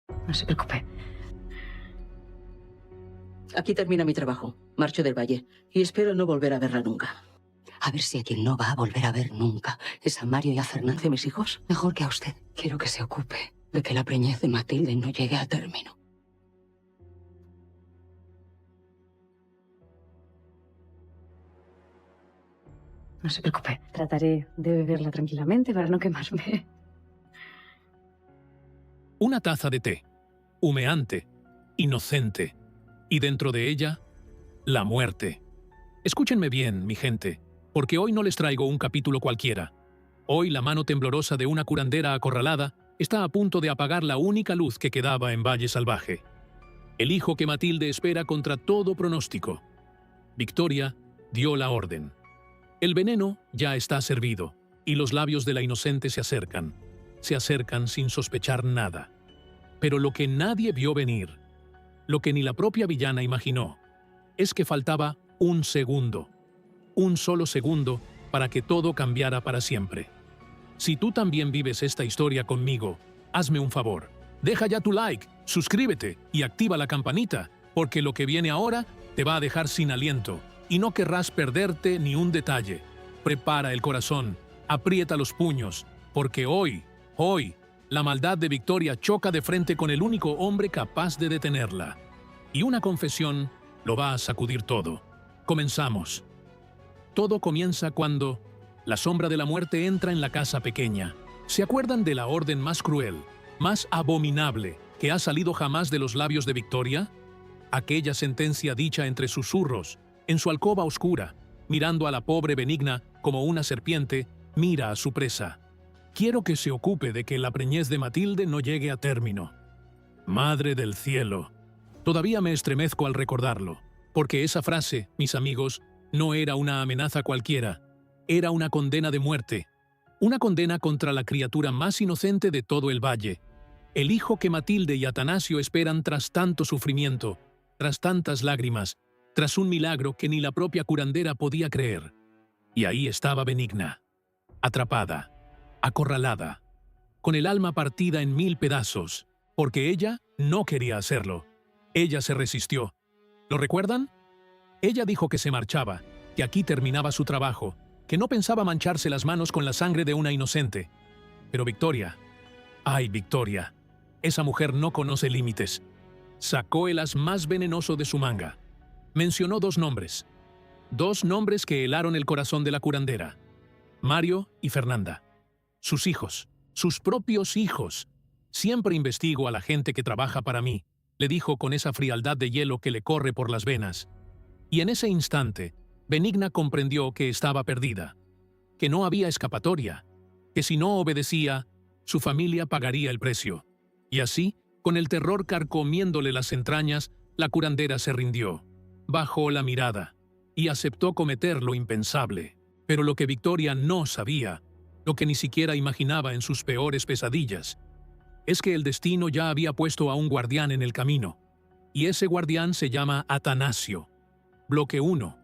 No se preocupe. Aquí termina mi trabajo. Marcho del valle y espero no volver a verla nunca. A ver si a quien no va a volver a ver nunca es a Mario y a Fernando. ¿De mis hijos? Mejor que a usted. Quiero que se ocupe de que la preñez de Matilde no llegue a término. No se preocupe. Trataré de beberla tranquilamente para no quemarme. Una taza de té, humeante, inocente, y dentro de ella, la muerte. Escúchenme bien, mi gente, porque hoy no les traigo un capítulo cualquiera. Hoy la mano temblorosa de una curandera acorralada está a punto de apagar la única luz que quedaba en Valle Salvaje. El hijo que Matilde espera contra todo pronóstico. Victoria dio la orden. El veneno ya está servido, y los labios de la inocente se acercan sin sospechar nada. Pero lo que nadie vio venir, lo que ni la propia villana imaginó, es que faltaba un segundo, un solo segundo para que todo cambiara para siempre. Si tú también vives esta historia conmigo, hazme un favor. Deja ya tu like, suscríbete y activa la campanita, porque lo que viene ahora te va a dejar sin aliento y no querrás perderte ni un detalle. Prepara el corazón, aprieta los puños, porque hoy, la maldad de Victoria choca de frente con el único hombre capaz de detenerla. Y una confesión lo va a sacudir todo. Comenzamos. Todo comienza cuando la sombra de la muerte entra en la casa pequeña. ¿Se acuerdan de la orden más cruel, más abominable que ha salido jamás de los labios de Victoria? Aquella sentencia dicha entre susurros, en su alcoba oscura, mirando a la pobre Benigna como una serpiente, mira a su presa. Quiero que se ocupe de que la preñez de Matilde no llegue a término. Madre del cielo. Todavía me estremezco al recordarlo, porque esa frase, mis amigos, no era una amenaza cualquiera, era una condena de muerte, una condena contra la criatura más inocente de todo el valle, el hijo que Matilde y Atanasio esperan tras tanto sufrimiento, tras tantas lágrimas, tras un milagro que ni la propia curandera podía creer. Y ahí estaba Benigna, atrapada, acorralada, con el alma partida en 1000 pedazos, porque ella no quería hacerlo. Ella se resistió. ¿Lo recuerdan? Ella dijo que se marchaba, que aquí terminaba su trabajo, que no pensaba mancharse las manos con la sangre de una inocente. Pero Victoria, ¡ay, Victoria! Esa mujer no conoce límites. Sacó el as más venenoso de su manga. Mencionó dos nombres que helaron el corazón de la curandera: Mario y Fernanda. Sus hijos, sus propios hijos. Siempre investigo a la gente que trabaja para mí, le dijo con esa frialdad de hielo que le corre por las venas. Y en ese instante, Benigna comprendió que estaba perdida, que no había escapatoria, que si no obedecía, su familia pagaría el precio. Y así, con el terror carcomiéndole las entrañas, la curandera se rindió, bajó la mirada y aceptó cometer lo impensable. Pero lo que Victoria no sabía, lo que ni siquiera imaginaba en sus peores pesadillas, es que el destino ya había puesto a un guardián en el camino, y ese guardián se llama Atanasio. Bloque 1.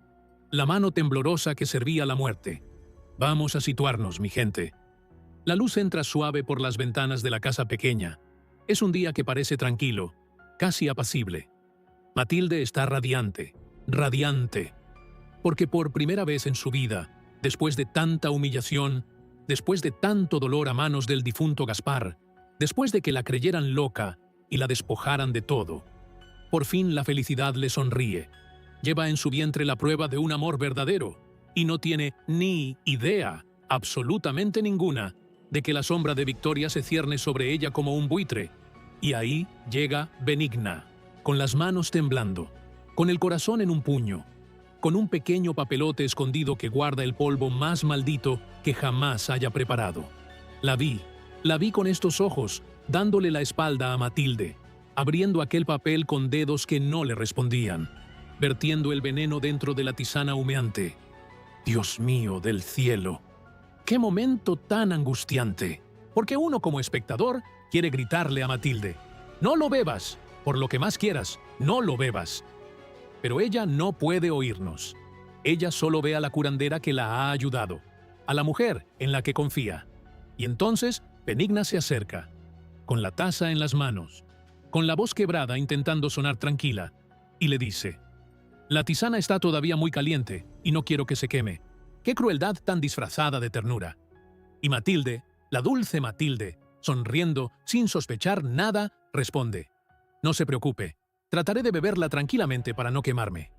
La mano temblorosa que servía la muerte. Vamos a situarnos, mi gente. La luz entra suave por las ventanas de la casa pequeña. Es un día que parece tranquilo, casi apacible. Matilde está radiante, radiante, porque por primera vez en su vida, después de tanta humillación, después de tanto dolor a manos del difunto Gaspar, después de que la creyeran loca y la despojaran de todo, por fin la felicidad le sonríe. Lleva en su vientre la prueba de un amor verdadero y no tiene ni idea, absolutamente ninguna, de que la sombra de Victoria se cierne sobre ella como un buitre. Y ahí llega Benigna, con las manos temblando, con el corazón en un puño, con un pequeño papelote escondido que guarda el polvo más maldito que jamás haya preparado. La vi con estos ojos, dándole la espalda a Matilde, abriendo aquel papel con dedos que no le respondían, vertiendo el veneno dentro de la tisana humeante. Dios mío del cielo, ¡qué momento tan angustiante! Porque uno como espectador quiere gritarle a Matilde: «No lo bebas, por lo que más quieras, no lo bebas». Pero ella no puede oírnos. Ella solo ve a la curandera que la ha ayudado, a la mujer en la que confía. Y entonces Benigna se acerca, con la taza en las manos, con la voz quebrada intentando sonar tranquila, y le dice: «La tisana está todavía muy caliente y no quiero que se queme. ¡Qué crueldad tan disfrazada de ternura!». Y Matilde, la dulce Matilde, sonriendo, sin sospechar nada, responde: «No se preocupe, trataré de beberla tranquilamente para no quemarme».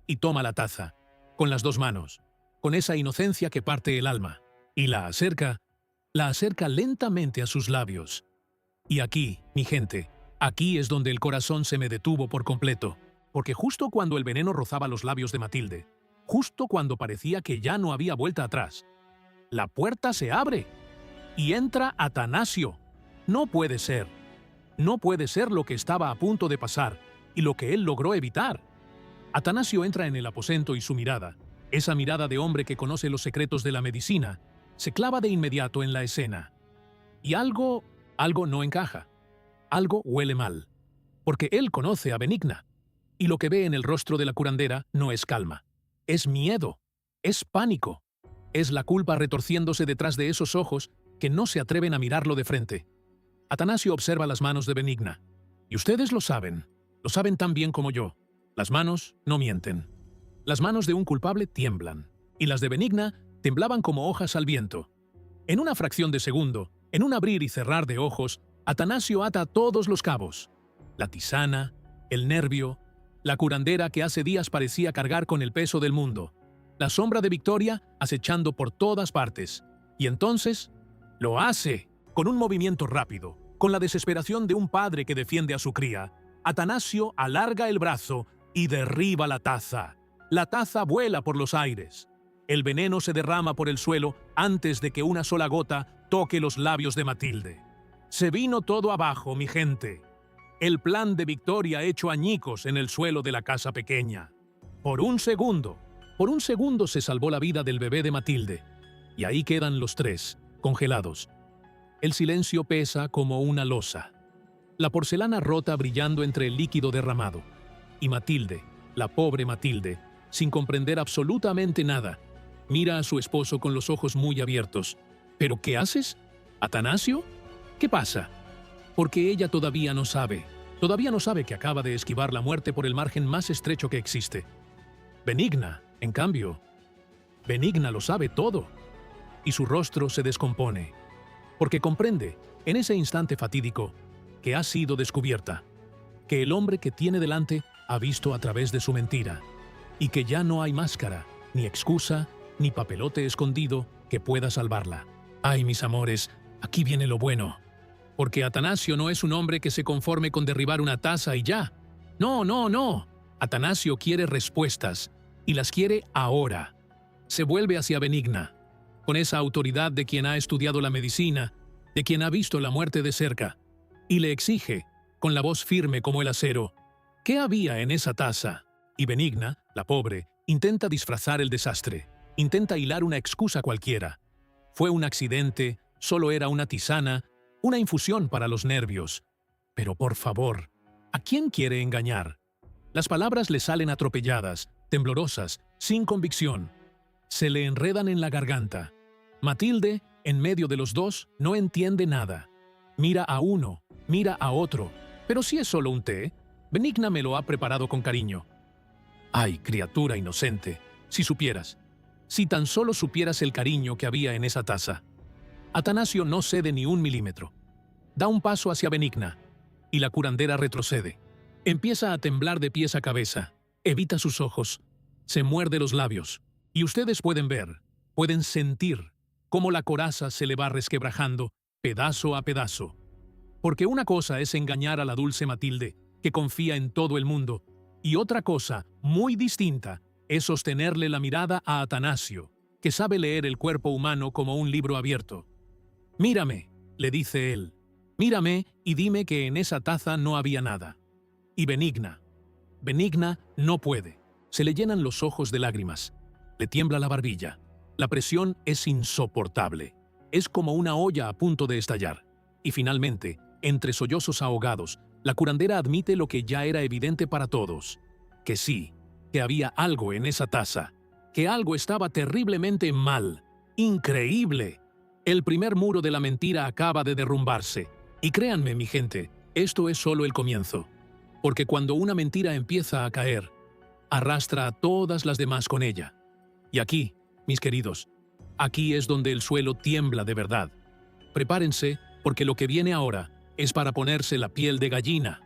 Y toma la taza, con las dos manos, con esa inocencia que parte el alma, y la acerca lentamente a sus labios. Y aquí, mi gente, aquí es donde el corazón se me detuvo por completo, porque justo cuando el veneno rozaba los labios de Matilde, justo cuando parecía que ya no había vuelta atrás, la puerta se abre y entra Atanasio. No puede ser. No puede ser lo que estaba a punto de pasar y lo que él logró evitar. Atanasio entra en el aposento y su mirada, esa mirada de hombre que conoce los secretos de la medicina, se clava de inmediato en la escena. Y algo no encaja. Algo huele mal. Porque él conoce a Benigna. Y lo que ve en el rostro de la curandera no es calma. Es miedo. Es pánico. Es la culpa retorciéndose detrás de esos ojos que no se atreven a mirarlo de frente. Atanasio observa las manos de Benigna. Y ustedes lo saben tan bien como yo. Las manos no mienten. Las manos de un culpable tiemblan. Y las de Benigna temblaban como hojas al viento. En una fracción de segundo, en un abrir y cerrar de ojos, Atanasio ata todos los cabos. La tisana, el nervio, la curandera que hace días parecía cargar con el peso del mundo, la sombra de Victoria acechando por todas partes. Y entonces, lo hace, con un movimiento rápido, con la desesperación de un padre que defiende a su cría. Atanasio alarga el brazo y derriba la taza. La taza vuela por los aires. El veneno se derrama por el suelo antes de que una sola gota toque los labios de Matilde. Se vino todo abajo, mi gente. El plan de Victoria hecho añicos en el suelo de la casa pequeña. Por un segundo se salvó la vida del bebé de Matilde. Y ahí quedan los tres, congelados. El silencio pesa como una losa. La porcelana rota brillando entre el líquido derramado. Y Matilde, la pobre Matilde, sin comprender absolutamente nada, mira a su esposo con los ojos muy abiertos. ¿Pero qué haces? ¿Atanasio? ¿Qué pasa? Porque ella todavía no sabe que acaba de esquivar la muerte por el margen más estrecho que existe. Benigna, en cambio, Benigna lo sabe todo. Y su rostro se descompone, porque comprende, en ese instante fatídico, que ha sido descubierta, que el hombre que tiene delante ha visto a través de su mentira, y que ya no hay máscara, ni excusa, ni papelote escondido que pueda salvarla. Ay, mis amores, aquí viene lo bueno. Porque Atanasio no es un hombre que se conforme con derribar una taza y ya. No, no, no. Atanasio quiere respuestas, y las quiere ahora. Se vuelve hacia Benigna, con esa autoridad de quien ha estudiado la medicina, de quien ha visto la muerte de cerca, y le exige, con la voz firme como el acero, ¿qué había en esa taza? Y Benigna, la pobre, intenta disfrazar el desastre, intenta hilar una excusa cualquiera. Fue un accidente, solo era una tisana, una infusión para los nervios. Pero por favor, ¿a quién quiere engañar? Las palabras le salen atropelladas, temblorosas, sin convicción. Se le enredan en la garganta. Matilde, en medio de los dos, no entiende nada. Mira a uno, mira a otro. Pero si es solo un té, Benigna me lo ha preparado con cariño. Ay, criatura inocente, si supieras, si tan solo supieras el cariño que había en esa taza. Atanasio no cede ni un milímetro. Da un paso hacia Benigna, y la curandera retrocede. Empieza a temblar de pies a cabeza, evita sus ojos, se muerde los labios, y ustedes pueden ver, pueden sentir cómo la coraza se le va resquebrajando, pedazo a pedazo. Porque una cosa es engañar a la dulce Matilde, que confía en todo el mundo, y otra cosa, muy distinta, es sostenerle la mirada a Atanasio, que sabe leer el cuerpo humano como un libro abierto. «Mírame», le dice él, «mírame y dime que en esa taza no había nada». Y Benigna no puede. Se le llenan los ojos de lágrimas. Le tiembla la barbilla. La presión es insoportable. Es como una olla a punto de estallar. Y finalmente, entre sollozos ahogados, la curandera admite lo que ya era evidente para todos. Que sí, que había algo en esa taza. Que algo estaba terriblemente mal. ¡Increíble! El primer muro de la mentira acaba de derrumbarse. Y créanme, mi gente, Esto es solo el comienzo, porque cuando una mentira empieza a caer, arrastra a todas las demás con ella. Y aquí, mis queridos, aquí es donde el suelo tiembla de verdad. Prepárense, porque lo que viene ahora es para ponerse la piel de gallina.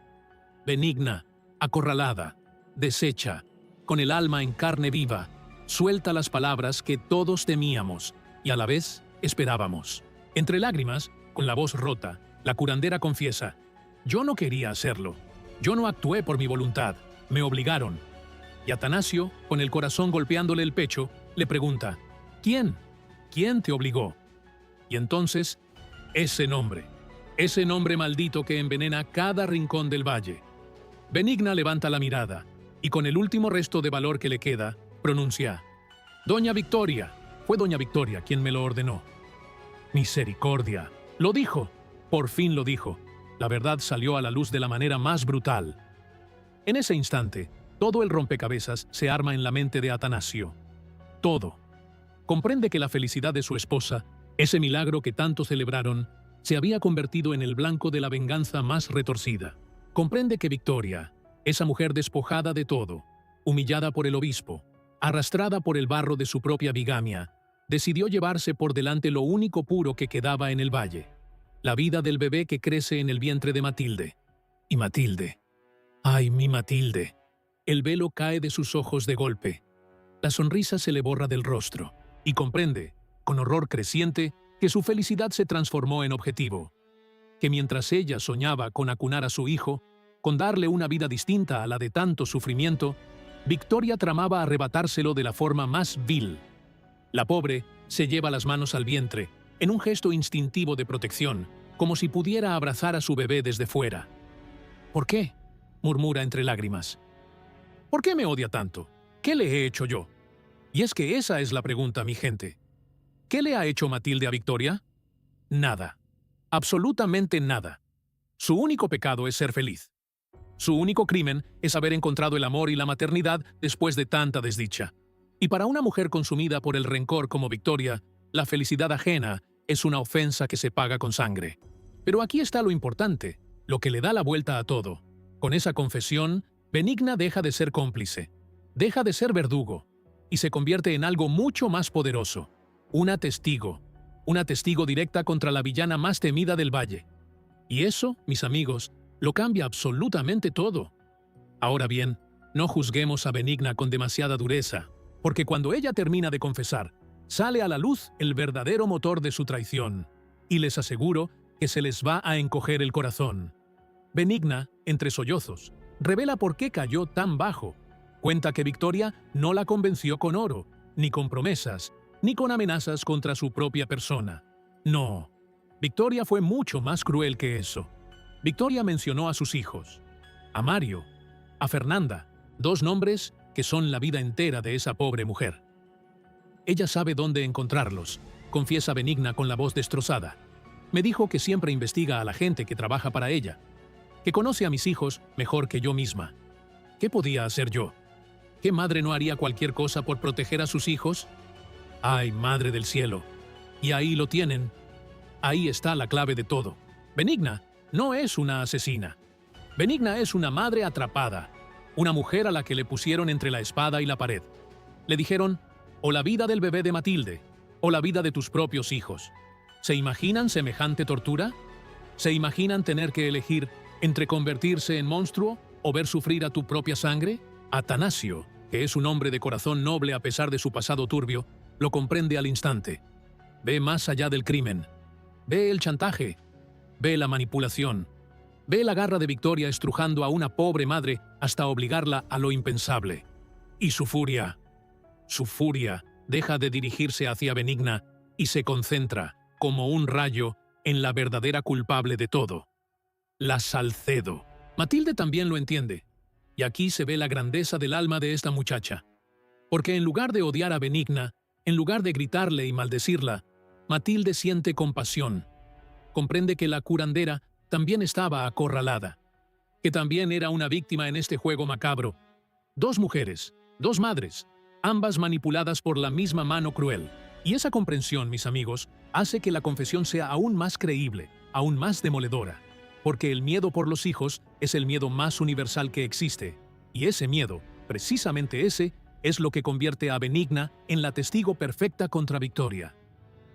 Benigna, acorralada, deshecha, con el alma en carne viva, suelta las palabras que todos temíamos y a la vez esperábamos. Entre lágrimas, con la voz rota, la curandera confiesa: «Yo no quería hacerlo. Yo no actué por mi voluntad. Me obligaron». Y Atanasio, con el corazón golpeándole el pecho, le pregunta: «¿Quién? ¿Quién te obligó?». Y entonces, ese nombre maldito que envenena cada rincón del valle. Benigna levanta la mirada y con el último resto de valor que le queda, pronuncia: «Doña Victoria, fue doña Victoria quien me lo ordenó». Misericordia. Lo dijo. Por fin lo dijo. La verdad salió a la luz de la manera más brutal. En ese instante, todo el rompecabezas se arma en la mente de Atanasio. Todo. Comprende que la felicidad de su esposa, ese milagro que tanto celebraron, se había convertido en el blanco de la venganza más retorcida. Comprende que Victoria, esa mujer despojada de todo, humillada por el obispo, arrastrada por el barro de su propia bigamia, decidió llevarse por delante lo único puro que quedaba en el valle, la vida del bebé que crece en el vientre de Matilde. Y Matilde, ¡ay, mi Matilde! El velo cae de sus ojos de golpe. La sonrisa se le borra del rostro y comprende, con horror creciente, que su felicidad se transformó en objetivo. Que mientras ella soñaba con acunar a su hijo, con darle una vida distinta a la de tanto sufrimiento, Victoria tramaba arrebatárselo de la forma más vil. La pobre se lleva las manos al vientre, en un gesto instintivo de protección, como si pudiera abrazar a su bebé desde fuera. «¿Por qué?», murmura entre lágrimas. «¿Por qué me odia tanto? ¿Qué le he hecho yo?». Y es que esa es la pregunta, mi gente. ¿Qué le ha hecho Matilde a Victoria? Nada. Absolutamente nada. Su único pecado es ser feliz. Su único crimen es haber encontrado el amor y la maternidad después de tanta desdicha. Y para una mujer consumida por el rencor como Victoria, la felicidad ajena es una ofensa que se paga con sangre. Pero aquí está lo importante, lo que le da la vuelta a todo. Con esa confesión, Benigna deja de ser cómplice, deja de ser verdugo, y se convierte en algo mucho más poderoso. Una testigo directa contra la villana más temida del valle. Y eso, mis amigos, lo cambia absolutamente todo. Ahora bien, no juzguemos a Benigna con demasiada dureza, porque cuando ella termina de confesar, sale a la luz el verdadero motor de su traición, y les aseguro que se les va a encoger el corazón. Benigna, entre sollozos, revela por qué cayó tan bajo. Cuenta que Victoria no la convenció con oro, ni con promesas, ni con amenazas contra su propia persona. No, Victoria fue mucho más cruel que eso. Victoria mencionó a sus hijos, a Mario, a Fernanda, dos nombres que son la vida entera de esa pobre mujer. Ella sabe dónde encontrarlos, confiesa Benigna con la voz destrozada. Me dijo que siempre investiga a la gente que trabaja para ella, que conoce a mis hijos mejor que yo misma. ¿Qué podía hacer yo? ¿Qué madre no haría cualquier cosa por proteger a sus hijos? ¡Ay, Madre del Cielo! Y ahí lo tienen. Ahí está la clave de todo. Benigna no es una asesina. Benigna es una madre atrapada, una mujer a la que le pusieron entre la espada y la pared. Le dijeron, o la vida del bebé de Matilde, o la vida de tus propios hijos. ¿Se imaginan semejante tortura? ¿Se imaginan tener que elegir entre convertirse en monstruo o ver sufrir a tu propia sangre? Atanasio, que es un hombre de corazón noble a pesar de su pasado turbio, lo comprende al instante. Ve más allá del crimen. Ve el chantaje. Ve la manipulación. Ve la garra de Victoria estrujando a una pobre madre hasta obligarla a lo impensable. Y su furia deja de dirigirse hacia Benigna y se concentra, como un rayo, en la verdadera culpable de todo. La Salcedo. Matilde también lo entiende. Y aquí se ve la grandeza del alma de esta muchacha. Porque en lugar de odiar a Benigna, en lugar de gritarle y maldecirla, Matilde siente compasión. Comprende que la curandera también estaba acorralada, que también era una víctima en este juego macabro. Dos mujeres, dos madres, ambas manipuladas por la misma mano cruel. Y esa comprensión, mis amigos, hace que la confesión sea aún más creíble, aún más demoledora. porque el miedo por los hijos es el miedo más universal que existe, y ese miedo, precisamente ese, es lo que convierte a Benigna en la testigo perfecta contra Victoria.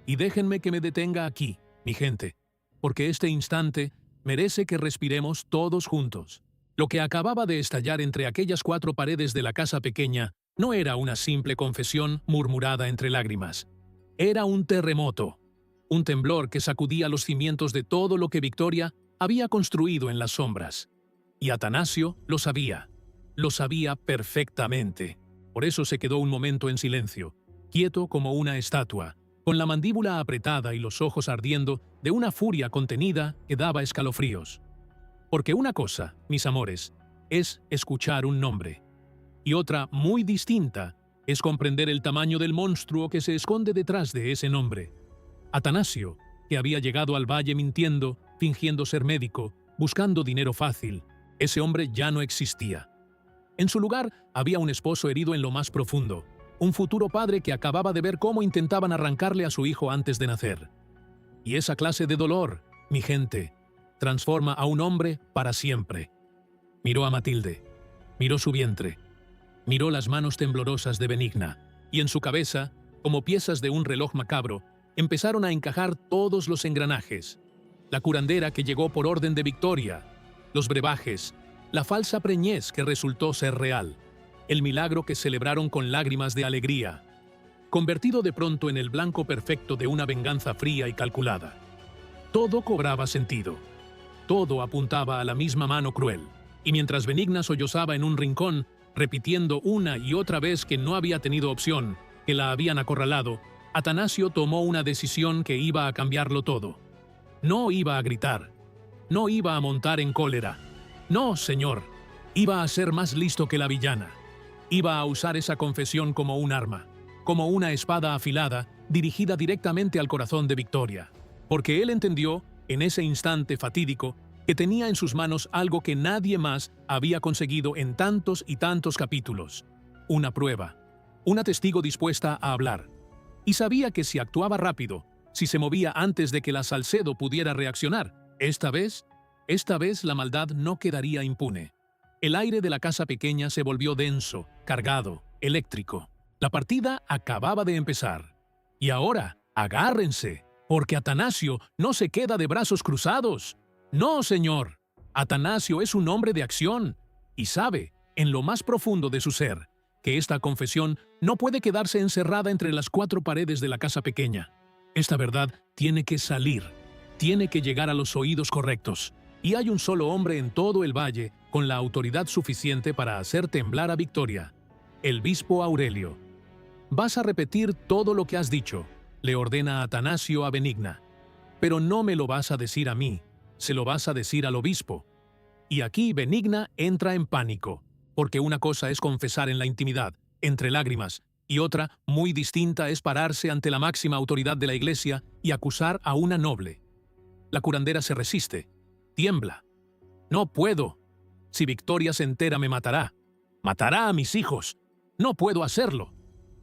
Y déjenme que me detenga aquí, mi gente, porque este instante merece que respiremos todos juntos. Lo que acababa de estallar entre aquellas 4 paredes de la casa pequeña no era una simple confesión murmurada entre lágrimas. Era un terremoto, un temblor que sacudía los cimientos de todo lo que Victoria había construido en las sombras. Y Atanasio lo sabía perfectamente. Por eso se quedó un momento en silencio, quieto como una estatua, con la mandíbula apretada y los ojos ardiendo de una furia contenida que daba escalofríos. Porque una cosa, mis amores, es escuchar un nombre, y otra muy distinta es comprender el tamaño del monstruo que se esconde detrás de ese nombre. Atanasio, que había llegado al valle mintiendo, fingiendo ser médico, buscando dinero fácil, ese hombre ya no existía. En su lugar había un esposo herido en lo más profundo, un futuro padre que acababa de ver cómo intentaban arrancarle a su hijo antes de nacer. Y esa clase de dolor, mi gente, transforma a un hombre para siempre. Miró a Matilde, miró su vientre, miró las manos temblorosas de Benigna, y en su cabeza, como piezas de un reloj macabro, empezaron a encajar todos los engranajes. La curandera que llegó por orden de Victoria, los brebajes, la falsa preñez que resultó ser real, el milagro que celebraron con lágrimas de alegría, convertido de pronto en el blanco perfecto de una venganza fría y calculada. Todo cobraba sentido. Todo apuntaba a la misma mano cruel. Y mientras Benigna sollozaba en un rincón, repitiendo una y otra vez que no había tenido opción, que la habían acorralado, Atanasio tomó una decisión que iba a cambiarlo todo. No iba a gritar. No iba a montar en cólera. No, señor. Iba a ser más listo que la villana. Iba a usar esa confesión como un arma, como una espada afilada dirigida directamente al corazón de Victoria. Porque él entendió, en ese instante fatídico, que tenía en sus manos algo que nadie más había conseguido en tantos y tantos capítulos. Una prueba, una testigo dispuesta a hablar. Y sabía que si actuaba rápido, si se movía antes de que la Salcedo pudiera reaccionar, esta vez la maldad no quedaría impune. El aire de la casa pequeña se volvió denso, cargado, eléctrico. La partida acababa de empezar. Y ahora, agárrense, porque Atanasio no se queda de brazos cruzados. No, señor. Atanasio es un hombre de acción y sabe, en lo más profundo de su ser, que esta confesión no puede quedarse encerrada entre las 4 paredes de la casa pequeña. Esta verdad tiene que salir, tiene que llegar a los oídos correctos. Y hay un solo hombre en todo el valle con la autoridad suficiente para hacer temblar a Victoria: el obispo Aurelio. Vas a repetir todo lo que has dicho, le ordena Atanasio a Benigna. Pero no me lo vas a decir a mí, se lo vas a decir al obispo. Y aquí Benigna entra en pánico, porque una cosa es confesar en la intimidad, entre lágrimas, y otra, muy distinta, es pararse ante la máxima autoridad de la iglesia y acusar a una noble. La curandera se resiste, tiembla. No puedo. Si Victoria se entera me matará. Matará a mis hijos. No puedo hacerlo.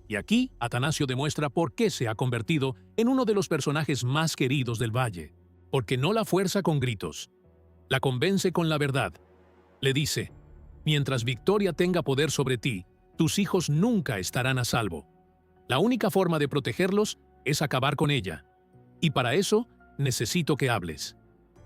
Y aquí Atanasio demuestra por qué se ha convertido en uno de los personajes más queridos del valle. Porque no la fuerza con gritos. La convence con la verdad. Le dice: mientras Victoria tenga poder sobre ti, tus hijos nunca estarán a salvo. La única forma de protegerlos es acabar con ella. Y para eso necesito que hables.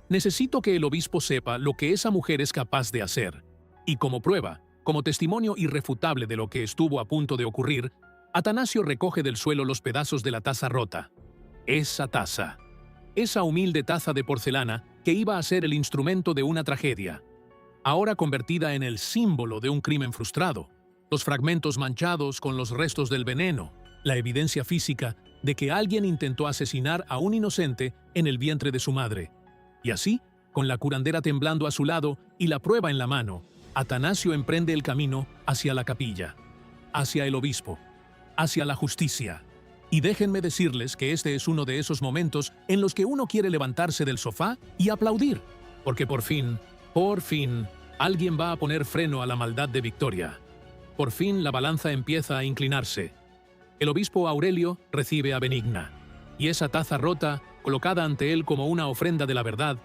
Necesito que el obispo sepa lo que esa mujer es capaz de hacer. Y como prueba, como testimonio irrefutable de lo que estuvo a punto de ocurrir, Atanasio recoge del suelo los pedazos de la taza rota. Esa taza. Esa humilde taza de porcelana que iba a ser el instrumento de una tragedia, ahora convertida en el símbolo de un crimen frustrado. Los fragmentos manchados con los restos del veneno, la evidencia física de que alguien intentó asesinar a un inocente en el vientre de su madre. Y así, con la curandera temblando a su lado y la prueba en la mano, Atanasio emprende el camino hacia la capilla, hacia el obispo, hacia la justicia. Y déjenme decirles que este es uno de esos momentos en los que uno quiere levantarse del sofá y aplaudir, porque por fin, alguien va a poner freno a la maldad de Victoria. Por fin la balanza empieza a inclinarse. El obispo Aurelio recibe a Benigna, y esa taza rota, colocada ante él como una ofrenda de la verdad,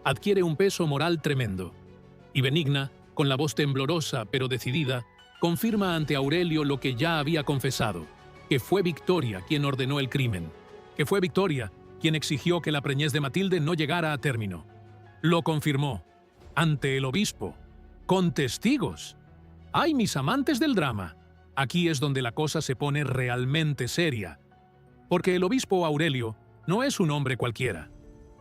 adquiere un peso moral tremendo. Y Benigna, con la voz temblorosa pero decidida, confirma ante Aurelio lo que ya había confesado, que fue Victoria quien ordenó el crimen, que fue Victoria quien exigió que la preñez de Matilde no llegara a término. Lo confirmó, ante el obispo, con testigos. ¡Ay, mis amantes del drama! Aquí es donde la cosa se pone realmente seria, porque el obispo Aurelio no es un hombre cualquiera.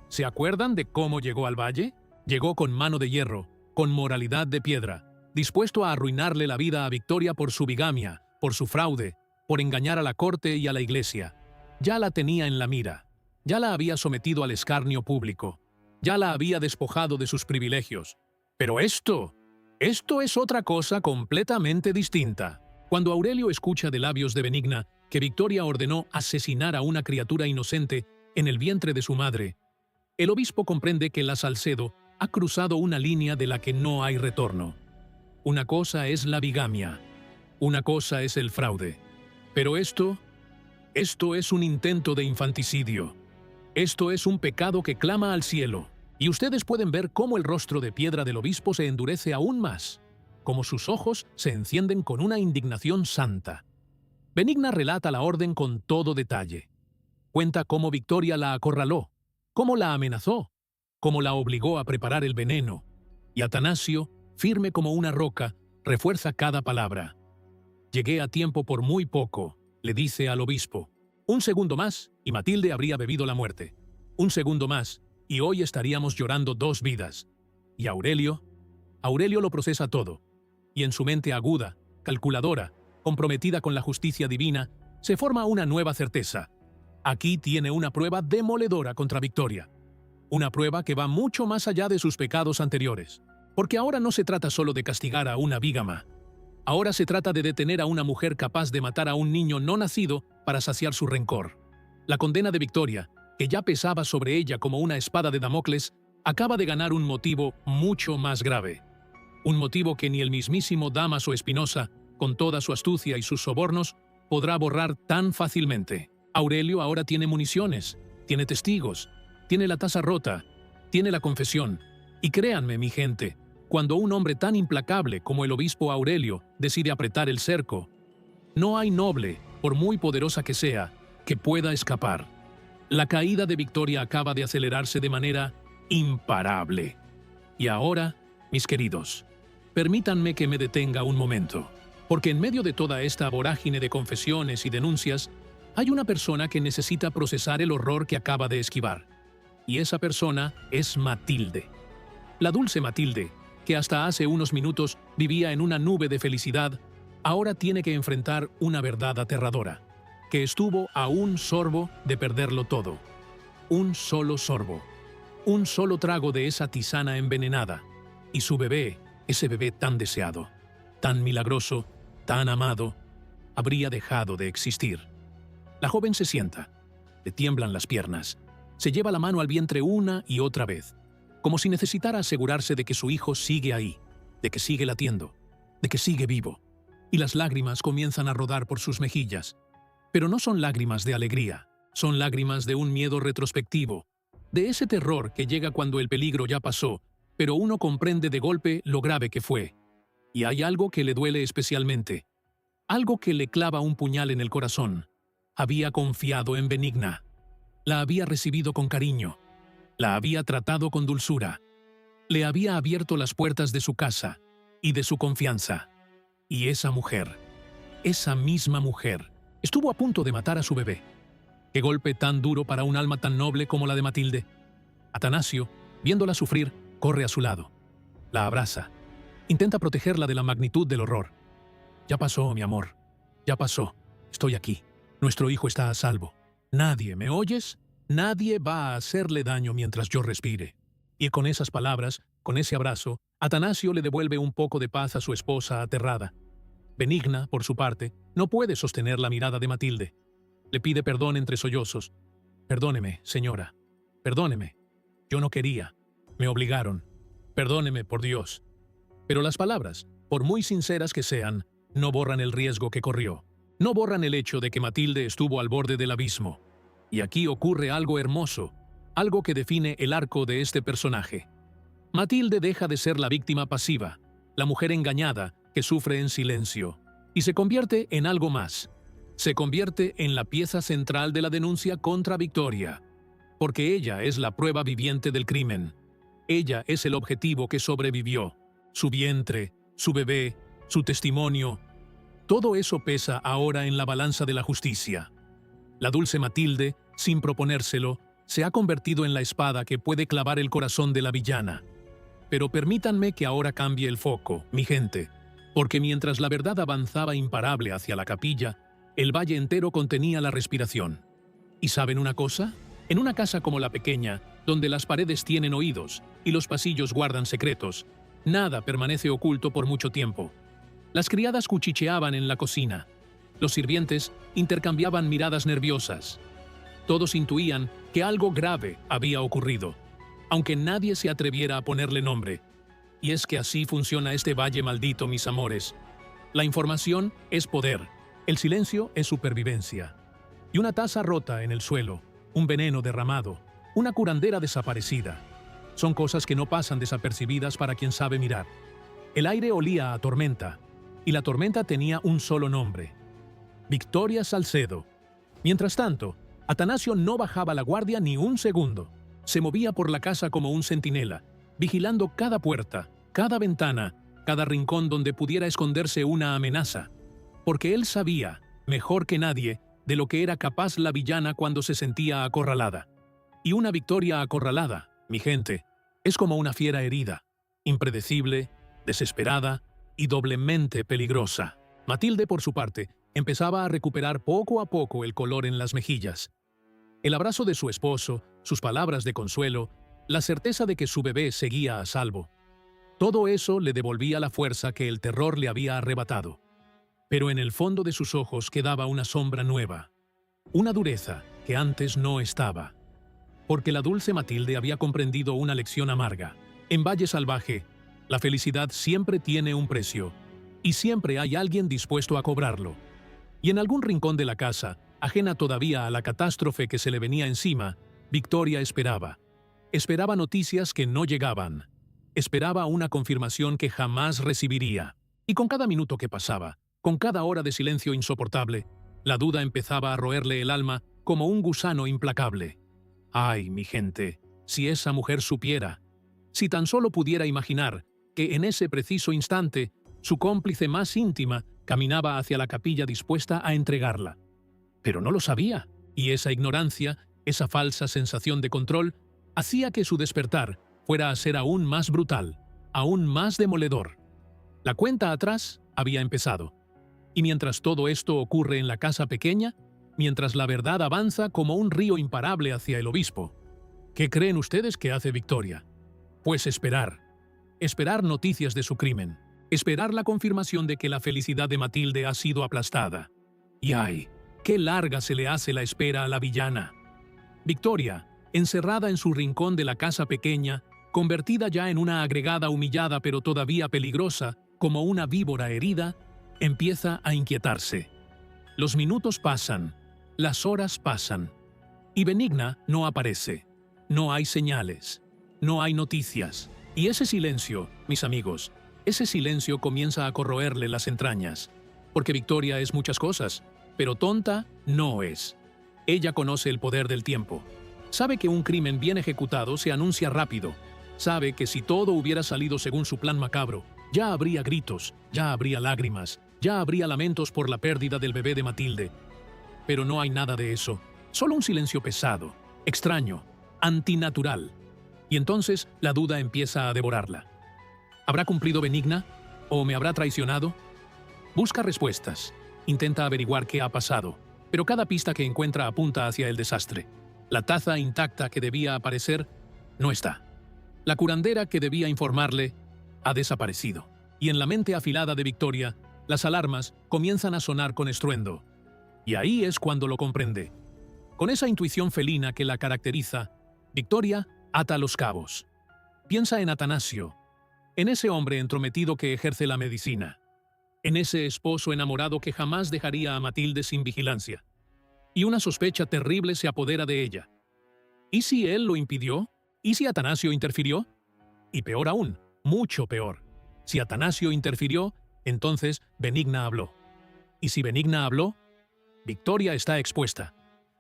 ¿Se acuerdan de cómo llegó al valle? Llegó con mano de hierro, con moralidad de piedra, dispuesto a arruinarle la vida a Victoria por su bigamia, por su fraude, por engañar a la corte y a la iglesia. Ya la tenía en la mira, ya la había sometido al escarnio público, ya la había despojado de sus privilegios. Pero esto es otra cosa completamente distinta. Cuando Aurelio escucha de labios de Benigna que Victoria ordenó asesinar a una criatura inocente en el vientre de su madre, el obispo comprende que la Salcedo ha cruzado una línea de la que no hay retorno. Una cosa es la bigamia, una cosa es el fraude. Pero esto es un intento de infanticidio. Esto es un pecado que clama al cielo. Y ustedes pueden ver cómo el rostro de piedra del obispo se endurece aún más, cómo sus ojos se encienden con una indignación santa. Benigna relata la orden con todo detalle. Cuenta cómo Victoria la acorraló, cómo la amenazó, cómo la obligó a preparar el veneno. Y Atanasio, firme como una roca, refuerza cada palabra. Llegué a tiempo por muy poco, le dice al obispo. Un segundo más y Matilde habría bebido la muerte. Un segundo más y hoy estaríamos llorando 2 vidas. Y Aurelio lo procesa todo. Y en su mente aguda, calculadora, comprometida con la justicia divina, se forma una nueva certeza. Aquí tiene una prueba demoledora contra Victoria. Una prueba que va mucho más allá de sus pecados anteriores. Porque ahora no se trata solo de castigar a una bígama. Ahora se trata de detener a una mujer capaz de matar a un niño no nacido para saciar su rencor. La condena de Victoria, que ya pesaba sobre ella como una espada de Damocles, acaba de ganar un motivo mucho más grave. Un motivo que ni el mismísimo Dámaso Espinosa, con toda su astucia y sus sobornos, podrá borrar tan fácilmente. Aurelio ahora tiene municiones, tiene testigos, tiene la taza rota, tiene la confesión. Y créanme, mi gente, cuando un hombre tan implacable como el obispo Aurelio decide apretar el cerco, no hay noble, por muy poderosa que sea, que pueda escapar. La caída de Victoria acaba de acelerarse de manera imparable. Y ahora, mis queridos, permítanme que me detenga un momento, porque en medio de toda esta vorágine de confesiones y denuncias, hay una persona que necesita procesar el horror que acaba de esquivar. Y esa persona es Matilde. La dulce Matilde, que hasta hace unos minutos vivía en una nube de felicidad, ahora tiene que enfrentar una verdad aterradora, que estuvo a un sorbo de perderlo todo. Un solo sorbo. Un solo trago de esa tisana envenenada. Y su bebé, ese bebé tan deseado, tan milagroso, tan amado, habría dejado de existir. La joven se sienta. Le tiemblan las piernas. Se lleva la mano al vientre una y otra vez, como si necesitara asegurarse de que su hijo sigue ahí, de que sigue latiendo, de que sigue vivo. Y las lágrimas comienzan a rodar por sus mejillas. Pero no son lágrimas de alegría, son lágrimas de un miedo retrospectivo, de ese terror que llega cuando el peligro ya pasó, pero uno comprende de golpe lo grave que fue. Y hay algo que le duele especialmente, algo que le clava un puñal en el corazón. Había confiado en Benigna, la había recibido con cariño, la había tratado con dulzura, le había abierto las puertas de su casa y de su confianza. Y esa mujer, esa misma mujer, estuvo a punto de matar a su bebé. Qué golpe tan duro para un alma tan noble como la de Matilde. Atanasio, viéndola sufrir, corre a su lado. La abraza. Intenta protegerla de la magnitud del horror. Ya pasó, mi amor. Ya pasó. Estoy aquí. Nuestro hijo está a salvo. Nadie, ¿me oyes? Nadie va a hacerle daño mientras yo respire. Y con esas palabras, con ese abrazo, Atanasio le devuelve un poco de paz a su esposa aterrada. Benigna, por su parte, no puede sostener la mirada de Matilde. Le pide perdón entre sollozos. Perdóneme, señora. Perdóneme. Yo no quería. Me obligaron. Perdóneme, por Dios. Pero las palabras, por muy sinceras que sean, no borran el riesgo que corrió. No borran el hecho de que Matilde estuvo al borde del abismo. Y aquí ocurre algo hermoso. algo que define el arco de este personaje. Matilde deja de ser la víctima pasiva, la mujer engañada que sufre en silencio, y se convierte en algo más. Se convierte en la pieza central de la denuncia contra Victoria, porque ella es la prueba viviente del crimen. Ella es el objetivo que sobrevivió. Su vientre, su bebé, su testimonio. Todo eso pesa ahora en la balanza de la justicia. La dulce Matilde, sin proponérselo, se ha convertido en la espada que puede clavar el corazón de la villana. Pero permítanme que ahora cambie el foco, mi gente, porque mientras la verdad avanzaba imparable hacia la capilla, el valle entero contenía la respiración. ¿Y saben una cosa? En una casa como la pequeña, donde las paredes tienen oídos y los pasillos guardan secretos, nada permanece oculto por mucho tiempo. Las criadas cuchicheaban en la cocina. Los sirvientes intercambiaban miradas nerviosas. Todos intuían que algo grave había ocurrido, aunque nadie se atreviera a ponerle nombre. Y es que así funciona este valle maldito, mis amores. La información es poder, el silencio es supervivencia. Y una taza rota en el suelo, un veneno derramado, una curandera desaparecida. Son cosas que no pasan desapercibidas para quien sabe mirar. El aire olía a tormenta, y la tormenta tenía un solo nombre: Victoria Salcedo. Mientras tanto, Atanasio no bajaba la guardia ni un segundo. Se movía por la casa como un centinela, vigilando cada puerta, cada ventana, cada rincón donde pudiera esconderse una amenaza. Porque él sabía, mejor que nadie, de lo que era capaz la villana cuando se sentía acorralada. Y una Victoria acorralada, mi gente, es como una fiera herida, impredecible, desesperada y doblemente peligrosa. Matilde, por su parte, empezaba a recuperar poco a poco el color en las mejillas. El abrazo de su esposo, sus palabras de consuelo, la certeza de que su bebé seguía a salvo. Todo eso le devolvía la fuerza que el terror le había arrebatado. Pero en el fondo de sus ojos quedaba una sombra nueva, una dureza que antes no estaba. Porque la dulce Matilde había comprendido una lección amarga. En Valle Salvaje, la felicidad siempre tiene un precio, y siempre hay alguien dispuesto a cobrarlo. Y en algún rincón de la casa, ajena todavía a la catástrofe que se le venía encima, Victoria esperaba. Esperaba noticias que no llegaban. Esperaba una confirmación que jamás recibiría. Y con cada minuto que pasaba, con cada hora de silencio insoportable, la duda empezaba a roerle el alma como un gusano implacable. Ay, mi gente, si esa mujer supiera, si tan solo pudiera imaginar que en ese preciso instante su cómplice más íntima caminaba hacia la capilla dispuesta a entregarla. Pero no lo sabía, y esa ignorancia, esa falsa sensación de control, hacía que su despertar fuera a ser aún más brutal, aún más demoledor. La cuenta atrás había empezado. Y mientras todo esto ocurre en la casa pequeña, mientras la verdad avanza como un río imparable hacia el obispo, ¿qué creen ustedes que hace Victoria? Pues esperar. Esperar noticias de su crimen. Esperar la confirmación de que la felicidad de Matilde ha sido aplastada. Y ¡ay! ¡Qué larga se le hace la espera a la villana! Victoria, encerrada en su rincón de la casa pequeña, convertida ya en una agregada humillada pero todavía peligrosa, como una víbora herida, empieza a inquietarse. Los minutos pasan, las horas pasan, y Benigna no aparece. No hay señales, no hay noticias. Y ese silencio, mis amigos, ese silencio comienza a corroerle las entrañas. Porque Victoria es muchas cosas, pero tonta no es. Ella conoce el poder del tiempo. Sabe que un crimen bien ejecutado se anuncia rápido. Sabe que si todo hubiera salido según su plan macabro, ya habría gritos, ya habría lágrimas, ya habría lamentos por la pérdida del bebé de Matilde. Pero no hay nada de eso. Solo un silencio pesado, extraño, antinatural. Y entonces la duda empieza a devorarla. ¿Habrá cumplido Benigna? ¿O me habrá traicionado? Busca respuestas. Intenta averiguar qué ha pasado. Pero cada pista que encuentra apunta hacia el desastre. La taza intacta que debía aparecer no está. La curandera que debía informarle ha desaparecido. Y en la mente afilada de Victoria, las alarmas comienzan a sonar con estruendo. Y ahí es cuando lo comprende. Con esa intuición felina que la caracteriza, Victoria ata los cabos. Piensa en Atanasio, en ese hombre entrometido que ejerce la medicina, en ese esposo enamorado que jamás dejaría a Matilde sin vigilancia. Y una sospecha terrible se apodera de ella. ¿Y si él lo impidió? ¿Y si Atanasio interfirió? Y peor aún, mucho peor. Si Atanasio interfirió, entonces Benigna habló. Y si Benigna habló, Victoria está expuesta.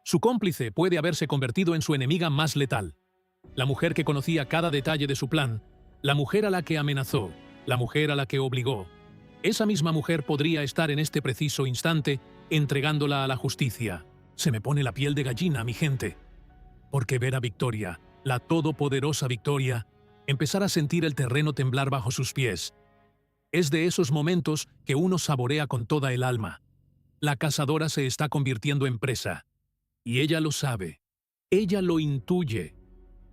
Su cómplice puede haberse convertido en su enemiga más letal. La mujer que conocía cada detalle de su plan, la mujer a la que amenazó, la mujer a la que obligó. Esa misma mujer podría estar en este preciso instante entregándola a la justicia. Se me pone la piel de gallina, mi gente. Porque ver a Victoria, la todopoderosa Victoria, empezar a sentir el terreno temblar bajo sus pies. Es de esos momentos que uno saborea con toda el alma. La cazadora se está convirtiendo en presa. Y ella lo sabe. Ella lo intuye.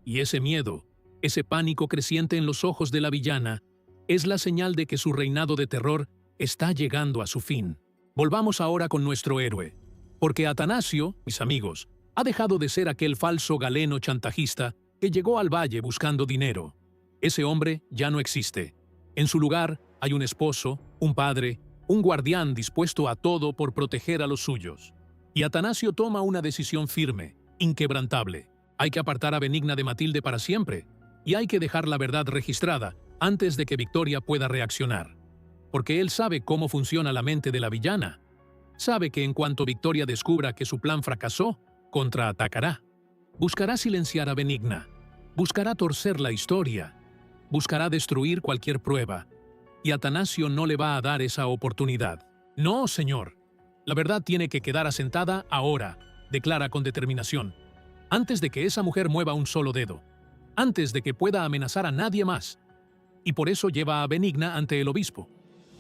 Y ese miedo, ese pánico creciente en los ojos de la villana, es la señal de que su reinado de terror está llegando a su fin. Volvamos ahora con nuestro héroe. Porque Atanasio, mis amigos, ha dejado de ser aquel falso galeno chantajista que llegó al valle buscando dinero. Ese hombre ya no existe. En su lugar hay un esposo, un padre, un guardián dispuesto a todo por proteger a los suyos. Y Atanasio toma una decisión firme, inquebrantable. Hay que apartar a Benigna de Matilde para siempre, y hay que dejar la verdad registrada antes de que Victoria pueda reaccionar. Porque él sabe cómo funciona la mente de la villana. Sabe que en cuanto Victoria descubra que su plan fracasó, contraatacará. Buscará silenciar a Benigna. Buscará torcer la historia. Buscará destruir cualquier prueba. Y Atanasio no le va a dar esa oportunidad. No, señor. La verdad tiene que quedar asentada ahora, declara con determinación. Antes de que esa mujer mueva un solo dedo. Antes de que pueda amenazar a nadie más. Y por eso lleva a Benigna ante el obispo.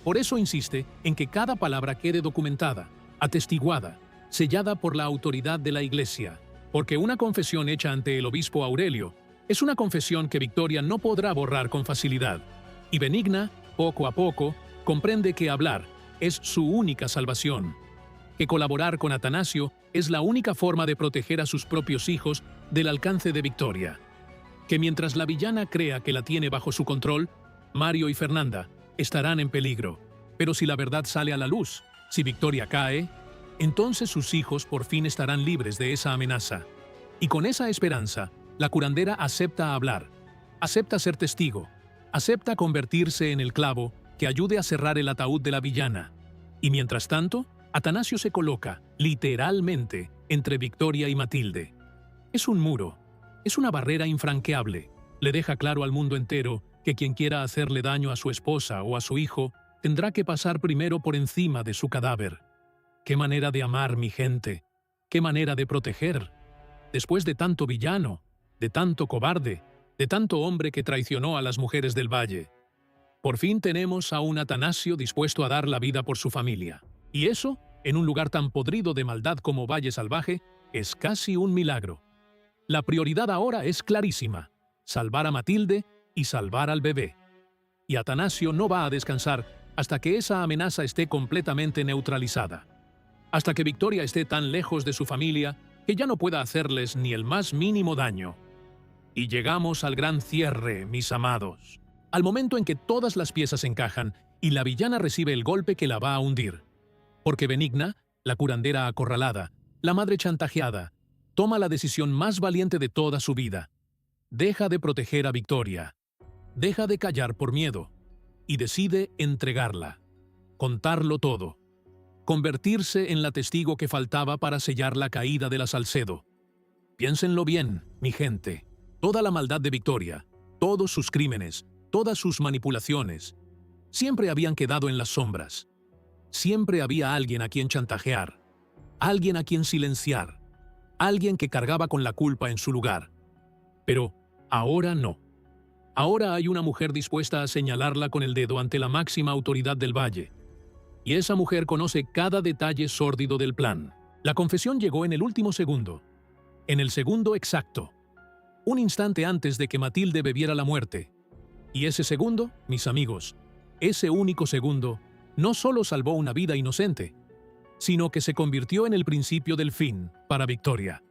Por eso insiste en que cada palabra quede documentada, atestiguada, sellada por la autoridad de la Iglesia, porque una confesión hecha ante el obispo Aurelio es una confesión que Victoria no podrá borrar con facilidad. Y Benigna, poco a poco, comprende que hablar es su única salvación, que colaborar con Atanasio es la única forma de proteger a sus propios hijos del alcance de Victoria, que mientras la villana crea que la tiene bajo su control, Mario y Fernanda estarán en peligro. Pero si la verdad sale a la luz, si Victoria cae, entonces sus hijos por fin estarán libres de esa amenaza. Y con esa esperanza, la curandera acepta hablar, acepta ser testigo, acepta convertirse en el clavo que ayude a cerrar el ataúd de la villana. Y mientras tanto, Atanasio se coloca, literalmente, entre Victoria y Matilde. Es un muro, es una barrera infranqueable. Le deja claro al mundo entero que quien quiera hacerle daño a su esposa o a su hijo tendrá que pasar primero por encima de su cadáver. ¡Qué manera de amar, mi gente! ¡Qué manera de proteger! Después de tanto villano, de tanto cobarde, de tanto hombre que traicionó a las mujeres del valle. Por fin tenemos a un Atanasio dispuesto a dar la vida por su familia. Y eso, en un lugar tan podrido de maldad como Valle Salvaje, es casi un milagro. La prioridad ahora es clarísima: salvar a Matilde y salvar al bebé. Y Atanasio no va a descansar hasta que esa amenaza esté completamente neutralizada. Hasta que Victoria esté tan lejos de su familia que ya no pueda hacerles ni el más mínimo daño. Y llegamos al gran cierre, mis amados. Al momento en que todas las piezas encajan y la villana recibe el golpe que la va a hundir. Porque Benigna, la curandera acorralada, la madre chantajeada, toma la decisión más valiente de toda su vida. Deja de proteger a Victoria. Deja de callar por miedo. Y decide entregarla. Contarlo todo. Convertirse en la testigo que faltaba para sellar la caída de la Salcedo. Piénsenlo bien, mi gente. Toda la maldad de Victoria, todos sus crímenes, todas sus manipulaciones, siempre habían quedado en las sombras. Siempre había alguien a quien chantajear, alguien a quien silenciar, alguien que cargaba con la culpa en su lugar. Pero ahora no. Ahora hay una mujer dispuesta a señalarla con el dedo ante la máxima autoridad del valle. Y esa mujer conoce cada detalle sórdido del plan. La confesión llegó en el último segundo. En el segundo exacto. Un instante antes de que Matilde bebiera la muerte. Y ese segundo, mis amigos, ese único segundo, no solo salvó una vida inocente, sino que se convirtió en el principio del fin para Victoria.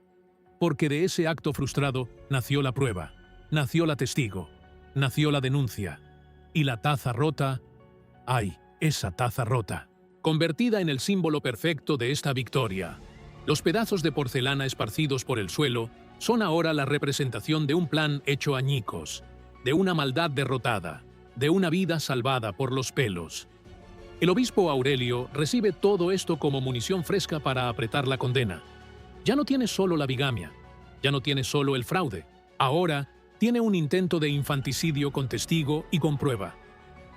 Porque de ese acto frustrado nació la prueba, nació la testigo, nació la denuncia. Y la taza rota, ¡ay, esa taza rota! Convertida en el símbolo perfecto de esta victoria. Los pedazos de porcelana esparcidos por el suelo son ahora la representación de un plan hecho añicos, de una maldad derrotada, de una vida salvada por los pelos. El obispo Aurelio recibe todo esto como munición fresca para apretar la condena. Ya no tiene solo la bigamia, ya no tiene solo el fraude, ahora tiene un intento de infanticidio con testigo y con prueba.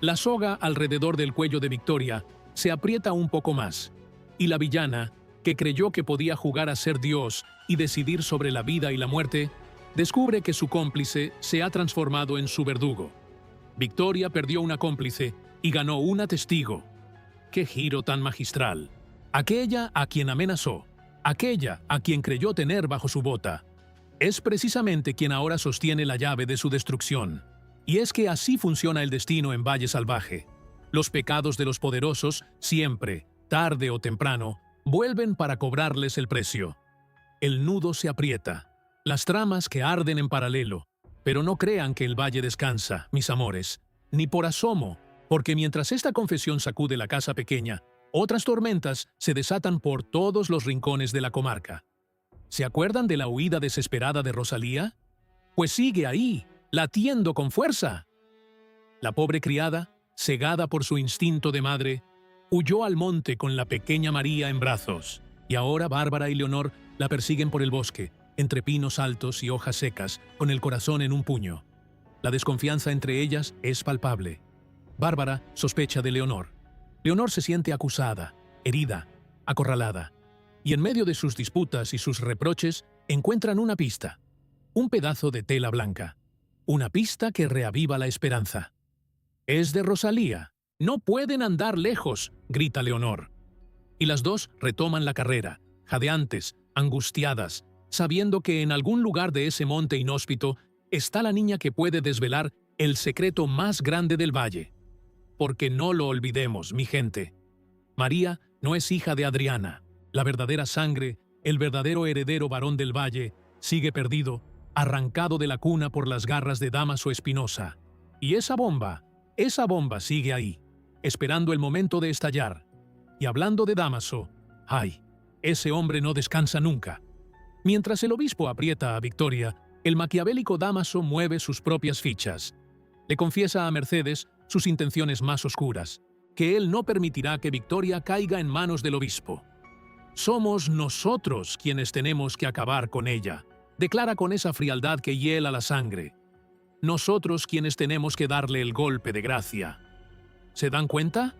La soga alrededor del cuello de Victoria se aprieta un poco más, y la villana, que creyó que podía jugar a ser Dios y decidir sobre la vida y la muerte, descubre que su cómplice se ha transformado en su verdugo. Victoria perdió una cómplice y ganó una testigo. ¡Qué giro tan magistral! Aquella a quien amenazó, aquella a quien creyó tener bajo su bota, es precisamente quien ahora sostiene la llave de su destrucción. Y es que así funciona el destino en Valle Salvaje. Los pecados de los poderosos siempre, tarde o temprano, vuelven para cobrarles el precio. El nudo se aprieta, las tramas que arden en paralelo, pero no crean que el valle descansa, mis amores, ni por asomo, porque mientras esta confesión sacude la casa pequeña, otras tormentas se desatan por todos los rincones de la comarca. ¿Se acuerdan de la huida desesperada de Rosalía? Pues sigue ahí, latiendo con fuerza. La pobre criada, cegada por su instinto de madre, huyó al monte con la pequeña María en brazos, y ahora Bárbara y Leonor la persiguen por el bosque, entre pinos altos y hojas secas, con el corazón en un puño. La desconfianza entre ellas es palpable. Bárbara sospecha de Leonor. Leonor se siente acusada, herida, acorralada, y en medio de sus disputas y sus reproches encuentran una pista, un pedazo de tela blanca, una pista que reaviva la esperanza. «Es de Rosalía. No pueden andar lejos», grita Leonor. Y las dos retoman la carrera, jadeantes, angustiadas, sabiendo que en algún lugar de ese monte inhóspito está la niña que puede desvelar el secreto más grande del valle. Porque no lo olvidemos, mi gente. María no es hija de Adriana. La verdadera sangre, el verdadero heredero varón del valle, sigue perdido, arrancado de la cuna por las garras de Dámaso Espinosa. Y esa bomba sigue ahí, esperando el momento de estallar. Y hablando de Dámaso, ¡ay! Ese hombre no descansa nunca. Mientras el obispo aprieta a Victoria, el maquiavélico Dámaso mueve sus propias fichas. Le confiesa a Mercedes sus intenciones más oscuras, que él no permitirá que Victoria caiga en manos del obispo. «Somos nosotros quienes tenemos que acabar con ella», declara con esa frialdad que hiela la sangre. «Nosotros quienes tenemos que darle el golpe de gracia». ¿Se dan cuenta?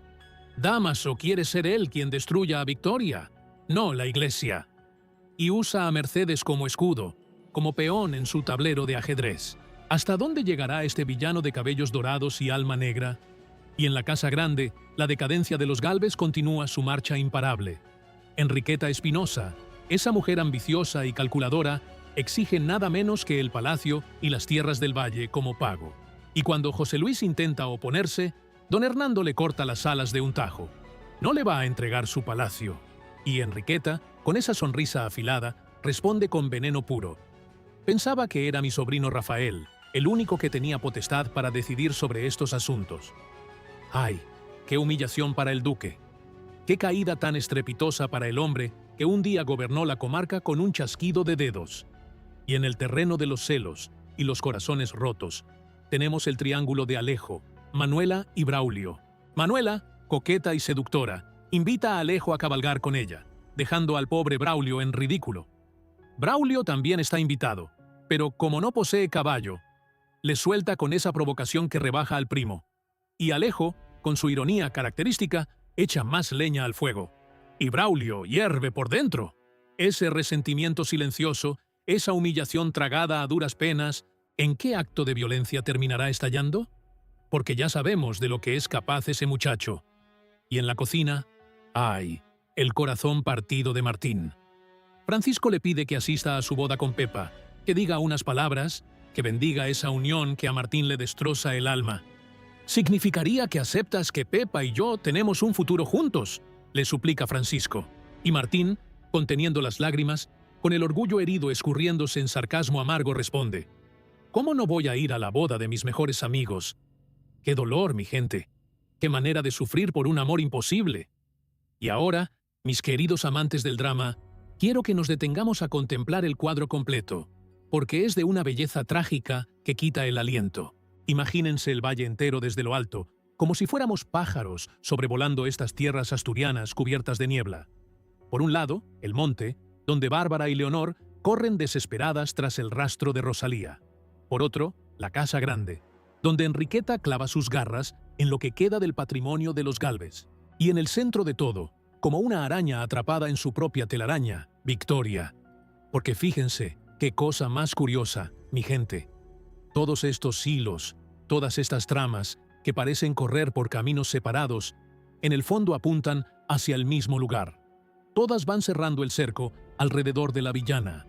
Dámaso quiere ser él quien destruya a Victoria, no la Iglesia. Y usa a Mercedes como escudo, como peón en su tablero de ajedrez. ¿Hasta dónde llegará este villano de cabellos dorados y alma negra? Y en la Casa Grande, la decadencia de los Gálvez continúa su marcha imparable. Enriqueta Espinosa, esa mujer ambiciosa y calculadora, exige nada menos que el palacio y las tierras del valle como pago. Y cuando José Luis intenta oponerse, don Hernando le corta las alas de un tajo. No le va a entregar su palacio. Y Enriqueta, con esa sonrisa afilada, responde con veneno puro. Pensaba que era mi sobrino Rafael, el único que tenía potestad para decidir sobre estos asuntos. ¡Ay! ¡Qué humillación para el duque! ¡Qué caída tan estrepitosa para el hombre que un día gobernó la comarca con un chasquido de dedos! Y en el terreno de los celos y los corazones rotos, tenemos el triángulo de Alejo, Manuela y Braulio. Manuela, coqueta y seductora, invita a Alejo a cabalgar con ella, dejando al pobre Braulio en ridículo. Braulio también está invitado, pero como no posee caballo, le suelta con esa provocación que rebaja al primo. Y Alejo, con su ironía característica, echa más leña al fuego. Y Braulio hierve por dentro. Ese resentimiento silencioso, esa humillación tragada a duras penas, ¿en qué acto de violencia terminará estallando? Porque ya sabemos de lo que es capaz ese muchacho. Y en la cocina, ¡ay! El corazón partido de Martín. Francisco le pide que asista a su boda con Pepa, que diga unas palabras, que bendiga esa unión que a Martín le destroza el alma. «Significaría que aceptas que Pepa y yo tenemos un futuro juntos», le suplica Francisco. Y Martín, conteniendo las lágrimas, con el orgullo herido escurriéndose en sarcasmo amargo, responde: «¿Cómo no voy a ir a la boda de mis mejores amigos? ¡Qué dolor, mi gente! ¡Qué manera de sufrir por un amor imposible!» Y ahora, mis queridos amantes del drama, quiero que nos detengamos a contemplar el cuadro completo. porque es de una belleza trágica que quita el aliento. Imagínense el valle entero desde lo alto, como si fuéramos pájaros sobrevolando estas tierras asturianas cubiertas de niebla. Por un lado, el monte, donde Bárbara y Leonor corren desesperadas tras el rastro de Rosalía. Por otro, la casa grande, donde Enriqueta clava sus garras en lo que queda del patrimonio de los Gálvez. Y en el centro de todo, como una araña atrapada en su propia telaraña, Victoria. Porque fíjense, qué cosa más curiosa, mi gente. Todos estos hilos, todas estas tramas, que parecen correr por caminos separados, en el fondo apuntan hacia el mismo lugar. Todas van cerrando el cerco alrededor de la villana.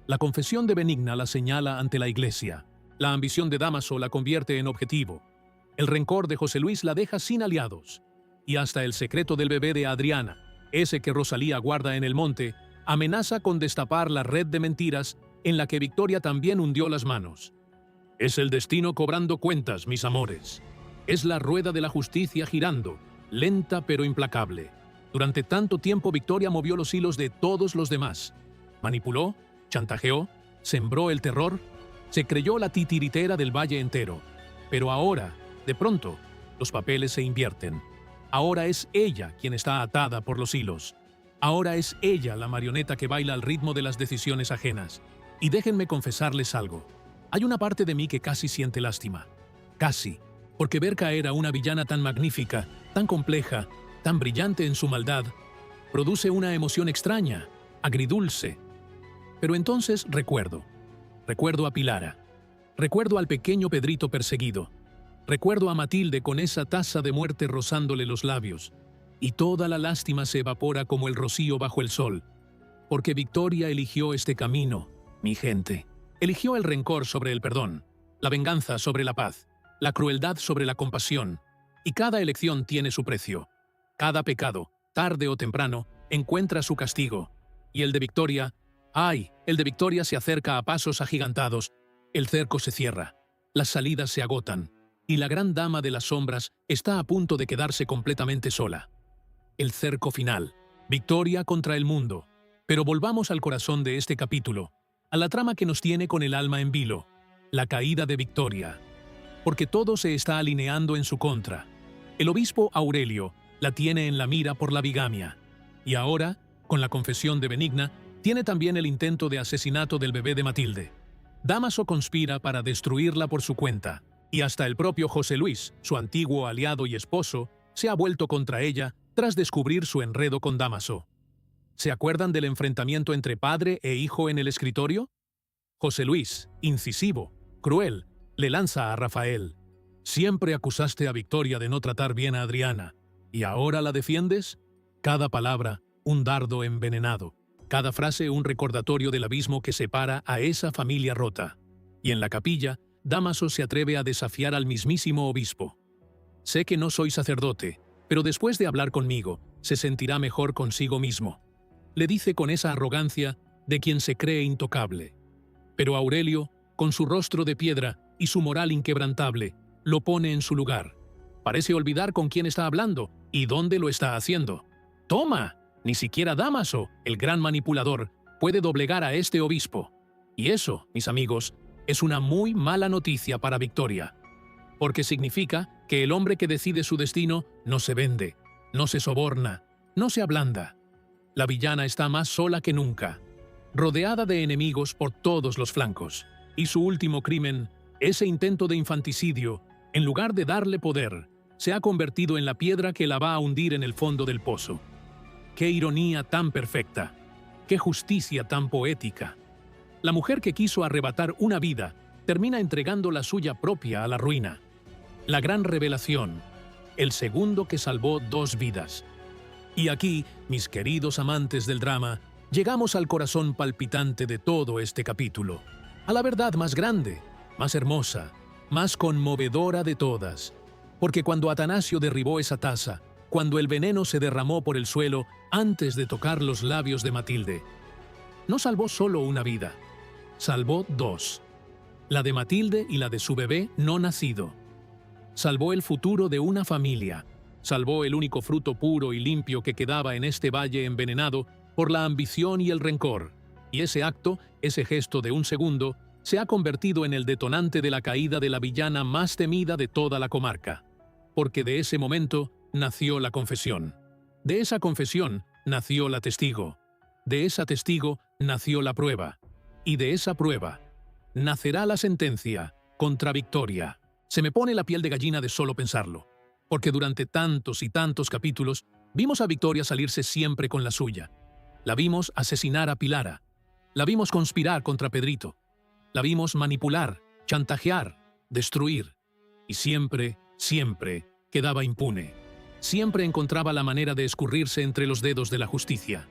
La confesión de Benigna la señala ante la iglesia. La ambición de Dámaso la convierte en objetivo. El rencor de José Luis la deja sin aliados. Y hasta el secreto del bebé de Adriana, ese que Rosalía guarda en el monte, amenaza con destapar la red de mentiras en la que Victoria también hundió las manos. Es el destino cobrando cuentas, mis amores. Es la rueda de la justicia girando, lenta pero implacable. Durante tanto tiempo Victoria movió los hilos de todos los demás. Manipuló, chantajeó, sembró el terror, se creyó la titiritera del valle entero. Pero ahora, de pronto, los papeles se invierten. Ahora es ella quien está atada por los hilos. Ahora es ella la marioneta que baila al ritmo de las decisiones ajenas. Y déjenme confesarles algo. Hay una parte de mí que casi siente lástima. Casi. Porque ver caer a una villana tan magnífica, tan compleja, tan brillante en su maldad, produce una emoción extraña, agridulce. Pero entonces recuerdo a Pilara, recuerdo al pequeño Pedrito perseguido, recuerdo a Matilde con esa taza de muerte rozándole los labios, y toda la lástima se evapora como el rocío bajo el sol, porque Victoria eligió este camino, mi gente. Eligió el rencor sobre el perdón, la venganza sobre la paz, la crueldad sobre la compasión, y cada elección tiene su precio. Cada pecado, tarde o temprano, encuentra su castigo, y el de Victoria, el de Victoria se acerca a pasos agigantados, el cerco se cierra, las salidas se agotan, y la gran dama de las sombras está a punto de quedarse completamente sola. El cerco final, Victoria contra el mundo. Pero volvamos al corazón de este capítulo, a la trama que nos tiene con el alma en vilo, la caída de Victoria. Porque todo se está alineando en su contra. El obispo Aurelio la tiene en la mira por la bigamia. Y ahora, con la confesión de Benigna, tiene también el intento de asesinato del bebé de Matilde. Dámaso conspira para destruirla por su cuenta, y hasta el propio José Luis, su antiguo aliado y esposo, se ha vuelto contra ella tras descubrir su enredo con Dámaso. ¿Se acuerdan del enfrentamiento entre padre e hijo en el escritorio? José Luis, incisivo, cruel, le lanza a Rafael: «Siempre acusaste a Victoria de no tratar bien a Adriana, ¿y ahora la defiendes?» Cada palabra, un dardo envenenado. Cada frase, un recordatorio del abismo que separa a esa familia rota. Y en la capilla, Dámaso se atreve a desafiar al mismísimo obispo. «Sé que no soy sacerdote, pero después de hablar conmigo, se sentirá mejor consigo mismo», le dice con esa arrogancia de quien se cree intocable. Pero Aurelio, con su rostro de piedra y su moral inquebrantable, lo pone en su lugar. Parece olvidar con quién está hablando y dónde lo está haciendo. ¡Toma! Ni siquiera Dámaso, el gran manipulador, puede doblegar a este obispo. Y eso, mis amigos, es una muy mala noticia para Victoria. Porque significa que el hombre que decide su destino no se vende, no se soborna, no se ablanda. La villana está más sola que nunca, rodeada de enemigos por todos los flancos. Y su último crimen, ese intento de infanticidio, en lugar de darle poder, se ha convertido en la piedra que la va a hundir en el fondo del pozo. ¡Qué ironía tan perfecta! ¡Qué justicia tan poética! La mujer que quiso arrebatar una vida termina entregando la suya propia a la ruina. La gran revelación, el segundo que salvó 2 vidas. Y aquí, mis queridos amantes del drama, llegamos al corazón palpitante de todo este capítulo, a la verdad más grande, más hermosa, más conmovedora de todas. Porque cuando Atanasio derribó esa taza, cuando el veneno se derramó por el suelo antes de tocar los labios de Matilde, no salvó solo una vida, salvó 2. La de Matilde y la de su bebé no nacido. Salvó el futuro de una familia. Salvó el único fruto puro y limpio que quedaba en este valle envenenado por la ambición y el rencor. Y ese acto, ese gesto de un segundo, se ha convertido en el detonante de la caída de la villana más temida de toda la comarca. Porque de ese momento nació la confesión. De esa confesión nació la testigo. De esa testigo nació la prueba. Y de esa prueba nacerá la sentencia contra Victoria. Se me pone la piel de gallina de solo pensarlo. Porque durante tantos y tantos capítulos vimos a Victoria salirse siempre con la suya. La vimos asesinar a Pilara. La vimos conspirar contra Pedrito. La vimos manipular, chantajear, destruir. Y siempre, siempre quedaba impune. Siempre encontraba la manera de escurrirse entre los dedos de la justicia.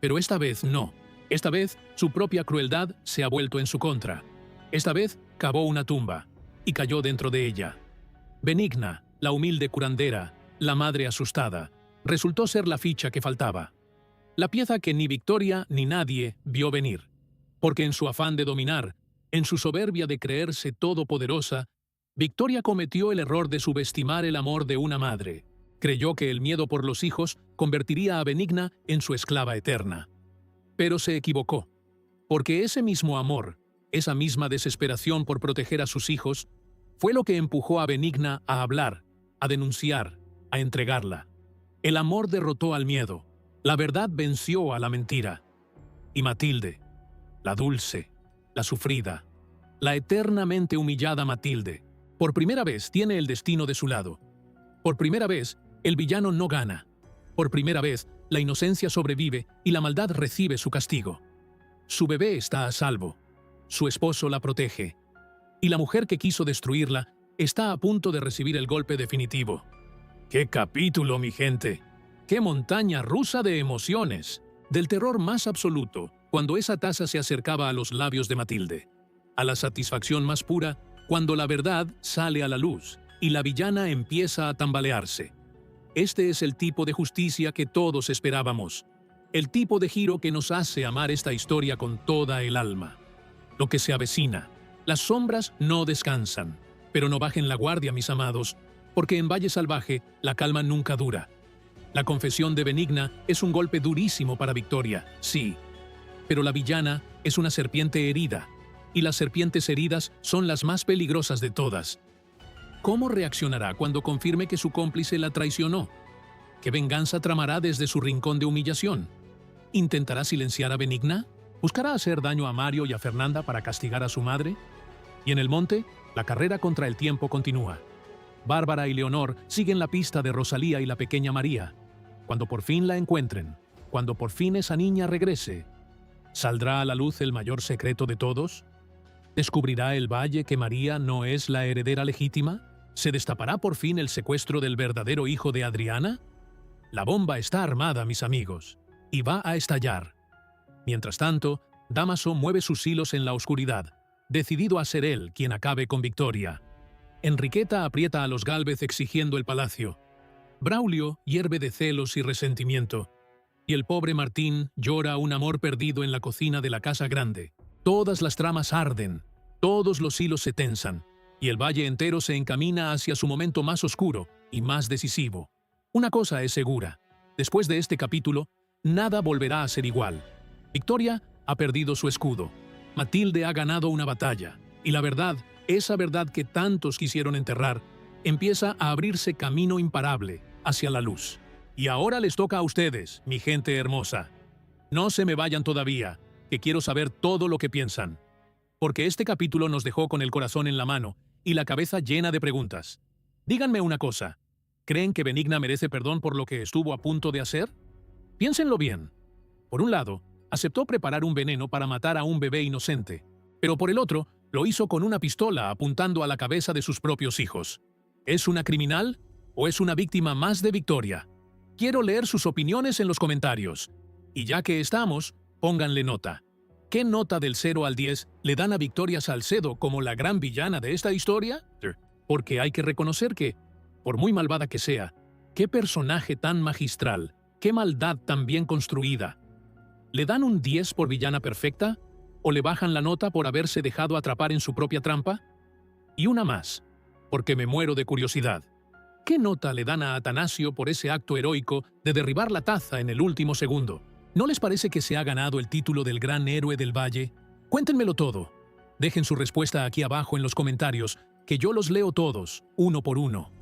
Pero esta vez no. Esta vez su propia crueldad se ha vuelto en su contra. Esta vez cavó una tumba y cayó dentro de ella. Benigna, la humilde curandera, la madre asustada, resultó ser la ficha que faltaba. La pieza que ni Victoria ni nadie vio venir. Porque en su afán de dominar, en su soberbia de creerse todopoderosa, Victoria cometió el error de subestimar el amor de una madre. Creyó que el miedo por los hijos convertiría a Benigna en su esclava eterna. Pero se equivocó, porque ese mismo amor, esa misma desesperación por proteger a sus hijos, fue lo que empujó a Benigna a hablar, a denunciar, a entregarla. El amor derrotó al miedo, la verdad venció a la mentira. Y Matilde, la dulce, la sufrida, la eternamente humillada Matilde, por primera vez tiene el destino de su lado. Por primera vez, el villano no gana. Por primera vez, la inocencia sobrevive y la maldad recibe su castigo. Su bebé está a salvo. Su esposo la protege. Y la mujer que quiso destruirla está a punto de recibir el golpe definitivo. ¡Qué capítulo, mi gente! ¡Qué montaña rusa de emociones! Del terror más absoluto, cuando esa taza se acercaba a los labios de Matilde. A la satisfacción más pura, cuando la verdad sale a la luz y la villana empieza a tambalearse. Este es el tipo de justicia que todos esperábamos. El tipo de giro que nos hace amar esta historia con toda el alma. Lo que se avecina. Las sombras no descansan. Pero no bajen la guardia, mis amados, porque en Valle Salvaje la calma nunca dura. La confesión de Benigna es un golpe durísimo para Victoria, sí. Pero la villana es una serpiente herida, y las serpientes heridas son las más peligrosas de todas. ¿Cómo reaccionará cuando confirme que su cómplice la traicionó? ¿Qué venganza tramará desde su rincón de humillación? ¿Intentará silenciar a Benigna? ¿Buscará hacer daño a Mario y a Fernanda para castigar a su madre? Y en el monte, la carrera contra el tiempo continúa. Bárbara y Leonor siguen la pista de Rosalía y la pequeña María. Cuando por fin la encuentren, cuando por fin esa niña regrese, ¿saldrá a la luz el mayor secreto de todos? ¿Descubrirá el Valle que María no es la heredera legítima? ¿Se destapará por fin el secuestro del verdadero hijo de Adriana? La bomba está armada, mis amigos, y va a estallar. Mientras tanto, Dámaso mueve sus hilos en la oscuridad, decidido a ser él quien acabe con Victoria. Enriqueta aprieta a los Gálvez exigiendo el palacio. Braulio hierve de celos y resentimiento. Y el pobre Martín llora un amor perdido en la cocina de la casa grande. Todas las tramas arden, todos los hilos se tensan, y el valle entero se encamina hacia su momento más oscuro y más decisivo. Una cosa es segura, después de este capítulo, nada volverá a ser igual. Victoria ha perdido su escudo, Matilde ha ganado una batalla, y la verdad, esa verdad que tantos quisieron enterrar, empieza a abrirse camino imparable hacia la luz. Y ahora les toca a ustedes, mi gente hermosa. No se me vayan todavía, que quiero saber todo lo que piensan. Porque este capítulo nos dejó con el corazón en la mano y la cabeza llena de preguntas. Díganme una cosa, ¿creen que Benigna merece perdón por lo que estuvo a punto de hacer? Piénsenlo bien. Por un lado, aceptó preparar un veneno para matar a un bebé inocente, pero por el otro, lo hizo con una pistola apuntando a la cabeza de sus propios hijos. ¿Es una criminal o es una víctima más de Victoria? Quiero leer sus opiniones en los comentarios. Y ya que estamos, pónganle nota. ¿Qué nota del 0 al 10 le dan a Victoria Salcedo como la gran villana de esta historia? Porque hay que reconocer que, por muy malvada que sea, qué personaje tan magistral, qué maldad tan bien construida. ¿Le dan un 10 por villana perfecta? ¿O le bajan la nota por haberse dejado atrapar en su propia trampa? Y una más, porque me muero de curiosidad. ¿Qué nota le dan a Atanasio por ese acto heroico de derribar la taza en el último segundo? ¿No les parece que se ha ganado el título del gran héroe del Valle? Cuéntenmelo todo. Dejen su respuesta aquí abajo en los comentarios, que yo los leo todos, uno por uno.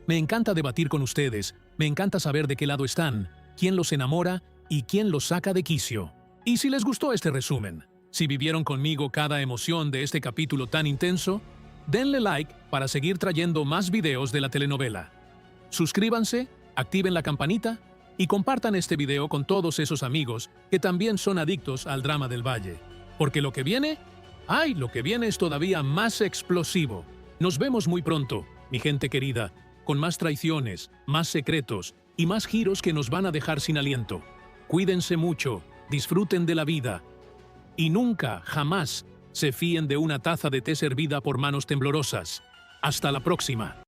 Me encanta debatir con ustedes, me encanta saber de qué lado están, quién los enamora y quién los saca de quicio. Y si les gustó este resumen, si vivieron conmigo cada emoción de este capítulo tan intenso, denle like para seguir trayendo más videos de la telenovela. Suscríbanse, activen la campanita y compartan este video con todos esos amigos que también son adictos al drama del Valle. Porque lo que viene, lo que viene es todavía más explosivo. Nos vemos muy pronto, mi gente querida, con más traiciones, más secretos y más giros que nos van a dejar sin aliento. Cuídense mucho, disfruten de la vida y nunca, jamás, se fíen de una taza de té servida por manos temblorosas. Hasta la próxima.